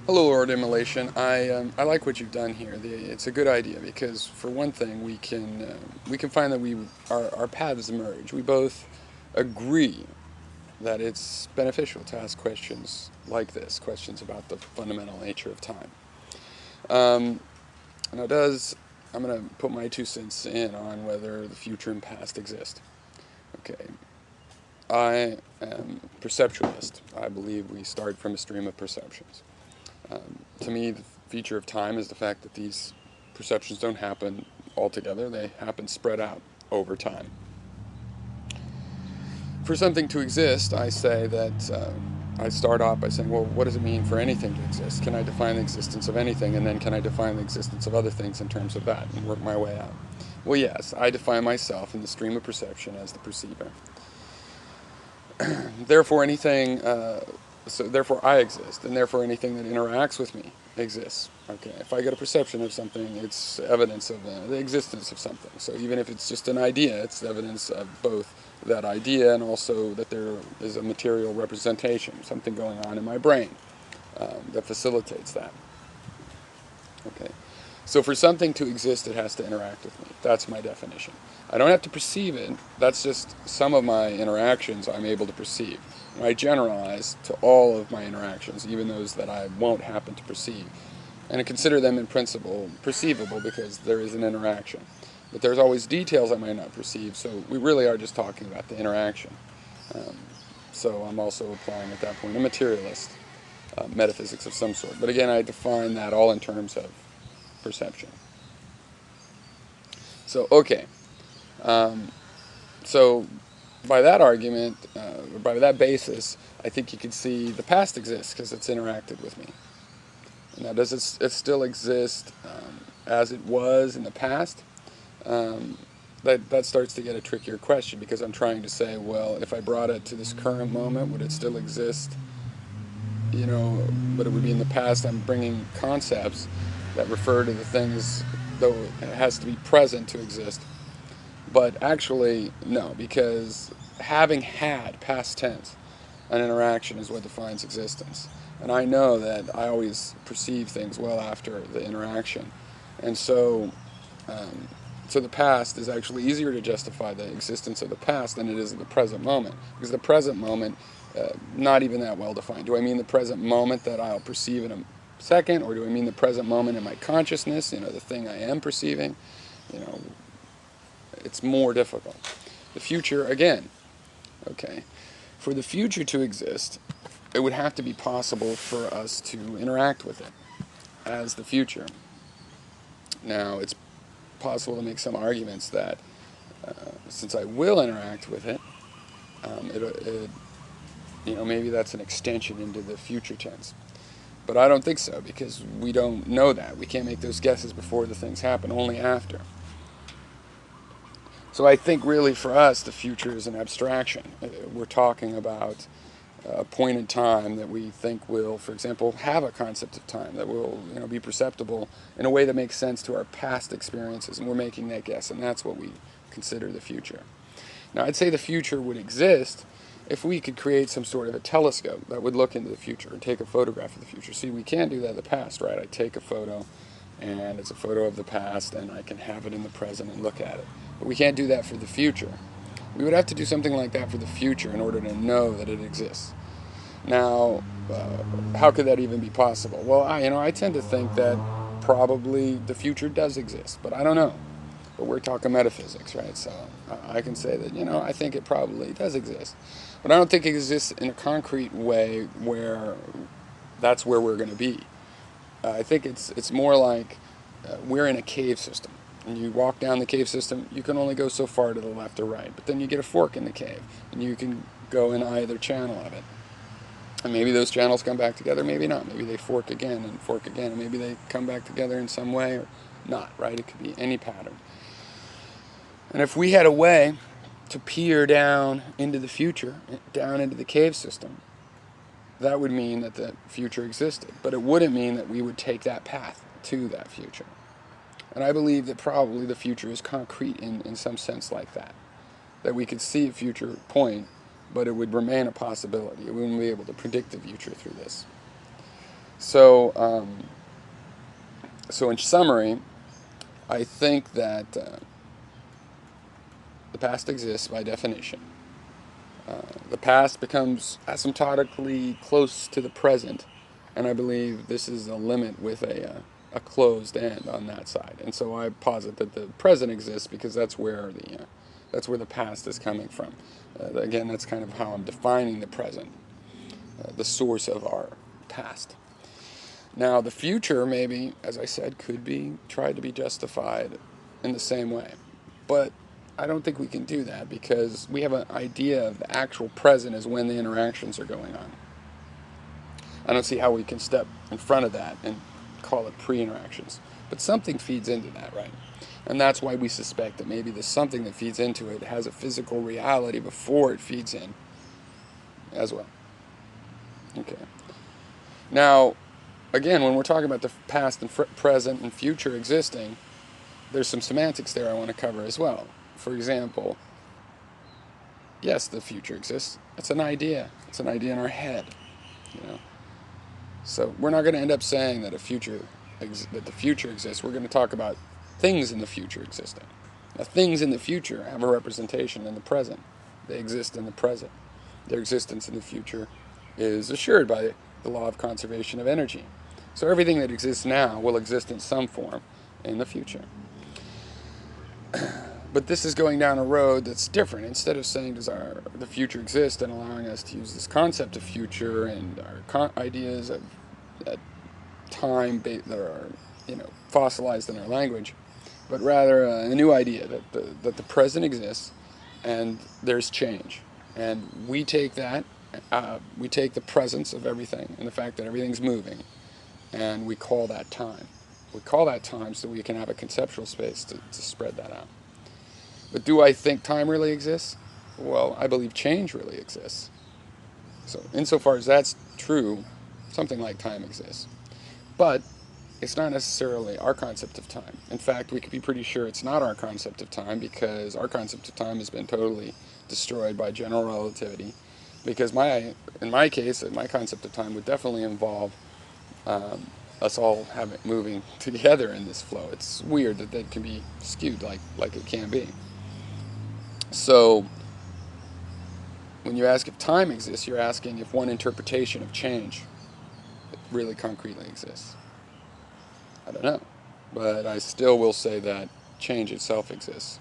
Hello, Lord Immolation. I like what you've done here. It's a good idea because, for one thing, we can find that our paths merge. We both agree that it's beneficial to ask questions like this, questions about the fundamental nature of time. Um, now, does I'm going to put my 2 cents in on whether the future and past exist. Okay, I am perceptualist. I believe we start from a stream of perceptions. To me, the feature of time is the fact that these perceptions don't happen all together, they happen spread out over time. For something to exist, I say that I start off by saying, well, what does it mean for anything to exist? Can I define the existence of anything, and then can I define the existence of other things in terms of that and work my way out? Well, yes, I define myself in the stream of perception as the perceiver. Therefore, therefore I exist, and therefore anything that interacts with me exists. Okay, if I get a perception of something, it's evidence of the existence of something. So even if it's just an idea, it's evidence of both that idea and also that there is a material representation, something going on in my brain that facilitates that. Okay. So for something to exist, it has to interact with me. That's my definition. I don't have to perceive it. That's just some of my interactions I'm able to perceive. And I generalize to all of my interactions, even those that I won't happen to perceive. And I consider them in principle perceivable because there is an interaction. But there's always details I might not perceive, so we really are just talking about the interaction. Um, so I'm also applying at that point a materialist metaphysics of some sort. But again, I define that all in terms of perception. So, okay. Um, so, by that argument, by that basis, I think you could see the past exists because it's interacted with me. Now, does it still exist as it was in the past? Um, that starts to get a trickier question because I'm trying to say, well, if I brought it to this current moment, would it still exist? But it would be in the past. I'm bringing concepts that refer to the things, though it has to be present to exist. But actually, no, because having had past tense an interaction is what defines existence. And I know that I always perceive things well after the interaction. And um, so the past is actually easier to justify the existence of the past than it is of the present moment. Because the present moment, not even that well defined. Do I mean the present moment that I'll perceive in a second, or do I mean the present moment in my consciousness, the thing I am perceiving? You know, it's more difficult. The future, again, okay. For the future to exist, it would have to be possible for us to interact with it as the future. Now, it's possible to make some arguments that since I will interact with it, maybe that's an extension into the future tense. But I don't think so because we don't know that. We can't make those guesses before the things happen, only after. So I think really for us, the future is an abstraction. We're talking about a point in time that we think will, for example, have a concept of time that will be perceptible in a way that makes sense to our past experiences, and we're making that guess, and that's what we consider the future. Now, I'd say the future would exist if we could create some sort of a telescope that would look into the future and take a photograph of the future. See, we can't do that in the past, right? I take a photo, and it's a photo of the past, and I can have it in the present and look at it. But we can't do that for the future. We would have to do something like that for the future in order to know that it exists. Now, how could that even be possible? Well, I tend to think that probably the future does exist, but I don't know. But we're talking metaphysics, right? So I can say that, I think it probably does exist. But I don't think it exists in a concrete way where that's where we're going to be. I think it's more like we're in a cave system. And you walk down the cave system, you can only go so far to the left or right. But then you get a fork in the cave, and you can go in either channel of it. And maybe those channels come back together, maybe not. Maybe they fork again, and maybe they come back together in some way or not, right? It could be any pattern. And if we had a way to peer down into the future, down into the cave system, that would mean that the future existed. But it wouldn't mean that we would take that path to that future. And I believe that probably the future is concrete in some sense like that. That we could see a future point, but it would remain a possibility. We wouldn't be able to predict the future through this. So So, so in summary, I think that the past exists by definition. The past becomes asymptotically close to the present, and I believe this is a limit with a closed end on that side. And so I posit that the present exists because that's where the past is coming from. Again, that's kind of how I'm defining the present, the source of our past. Now, the future, maybe, as I said, could be tried to be justified in the same way. But I don't think we can do that because we have an idea of the actual present as when the interactions are going on. I don't see how we can step in front of that and call it pre-interactions. But something feeds into that, right? And that's why we suspect that maybe the something that feeds into it has a physical reality before it feeds in as well. Okay. Now, again, when we're talking about the past and present and future existing, there's some semantics there I want to cover as well. For example, yes, the future exists. It's an idea. It's an idea in our head, you know. So we're not going to end up saying that that the future exists. We're going to talk about things in the future existing. Now, things in the future have a representation in the present. They exist in the present. Their existence in the future is assured by the law of conservation of energy. So everything that exists now will exist in some form in the future. But this is going down a road that's different. Instead of saying does the future exist and allowing us to use this concept of future and our ideas of time that are fossilized in our language, but rather a new idea that the present exists and there's change. And we take that, we take the presence of everything and the fact that everything's moving, and we call that time. We call that time so we can have a conceptual space to spread that out. But do I think time really exists? Well, I believe change really exists. So insofar as that's true, something like time exists. But it's not necessarily our concept of time. In fact, we could be pretty sure it's not our concept of time because our concept of time has been totally destroyed by general relativity. Because in my case, my concept of time would definitely involve us all moving together in this flow. It's weird that can be skewed like it can be. So when you ask if time exists, you're asking if one interpretation of change really concretely exists. I don't know. But I still will say that change itself exists.